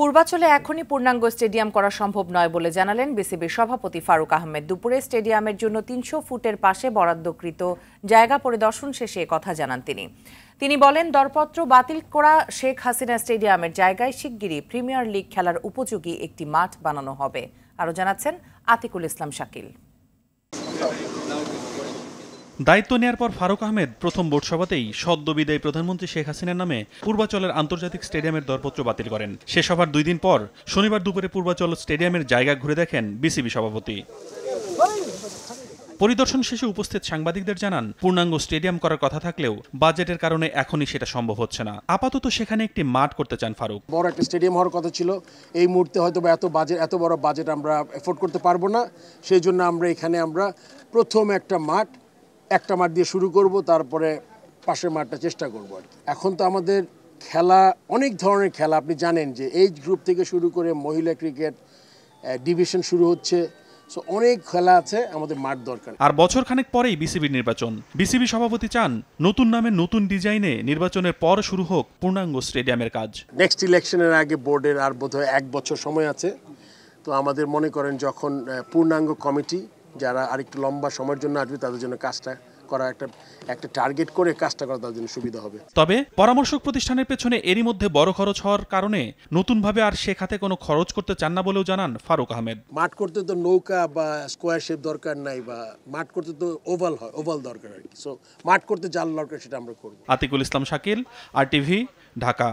পূর্বাচলে এখনই পূর্ণাঙ্গ স্টেডিয়াম করা সম্ভব নয় বলে জানালেন বিসিবির সভাপতি ফারুক আহমেদ। দুপুরে স্টেডিয়ামের জন্য ৩০০ ফুটের পাশে বরাদ্দকৃত জায়গা পরিদর্শন শেষে কথা জানান তিনি বলেন, দরপত্র বাতিল করা শেখ হাসিনা স্টেডিয়ামের জায়গায় শিগগিরই প্রিমিয়ার লিগ খেলার উপযোগী একটি মাঠ বানানো হবে। আরও জানাচ্ছেন আতিকুল ইসলাম শাকিল। দায়িত্ব নেয়ার পর ফারুক আহমেদ প্রথম বোর্ড সভাতেই সদ্য বিদায়ী প্রধানমন্ত্রী শেখ হাসিনার নামে পূর্বাচলের আন্তর্জাতিক স্টেডিয়ামের দরপত্র বাতিল করেন। সে সভার ২ দিন পর শনিবার দুপুরে পূর্বাচল স্টেডিয়ামের জায়গা ঘুরে দেখেন বিসিবি সভাপতি। পরিদর্শন শেষে উপস্থিত সাংবাদিকদের জানান, পূর্ণাঙ্গ স্টেডিয়াম করার কথা থাকলেও বাজেটের কারণে এখনই সেটা সম্ভব হচ্ছে না। আপাতত সেখানে একটি মাঠ করতে চান ফারুক। বড় একটা স্টেডিয়াম হওয়ার কথা ছিল, এই মুহূর্তে হয়তো এত বড় বাজেট আমরা এফোর্ড করতে পারবো না। সেই জন্য আমরা প্রথম একটা মাঠ দিয়ে শুরু করব, তারপরে পাশের মাঠটা চেষ্টা করবো। এখন তো আমাদের খেলা অনেক ধরনের খেলা, আপনি জানেন যে এজ গ্রুপ থেকে শুরু করে মহিলা ক্রিকেট ডিভিশন শুরু হচ্ছে, অনেক খেলা আছে, আমাদের মাঠ দরকার। আর বছর খানেক পরেই বিসিবির নির্বাচন। বিসিবি সভাপতি চান নতুন নামে নতুন ডিজাইনে নির্বাচনের পর শুরু হোক পূর্ণাঙ্গ স্টেডিয়ামের কাজ। নেক্সট ইলেকশনের আগে বোর্ডের আর বোধহয় 1 বছর সময় আছে। তো আমাদের মনে করেন যখন পূর্ণাঙ্গ কমিটি যারা আরেকটু লম্বা সময়ের জন্য আসবে, তাদের জন্য কাজটা করা একটা টার্গেট করে কাজটা করা তাদের জন্য সুবিধা হবে। তবে পরামর্শক প্রতিষ্ঠানের পেছনে এরই মধ্যে বড় খরচ হওয়ার কারণে নতুনভাবে আর সে খাতে কোনো খরচ করতে চান না বলেও জানান ফারুক আহমেদ। মাঠ করতে তো নৌকা বা স্কোয়ার শেপ দরকার নাই, বা মাঠ করতে তো ওভাল দরকার আর কি। সো মাঠ করতে জাল দরকার, সেটা আমরা করব। আতিকুল ইসলাম শাকিল, RTV, ঢাকা।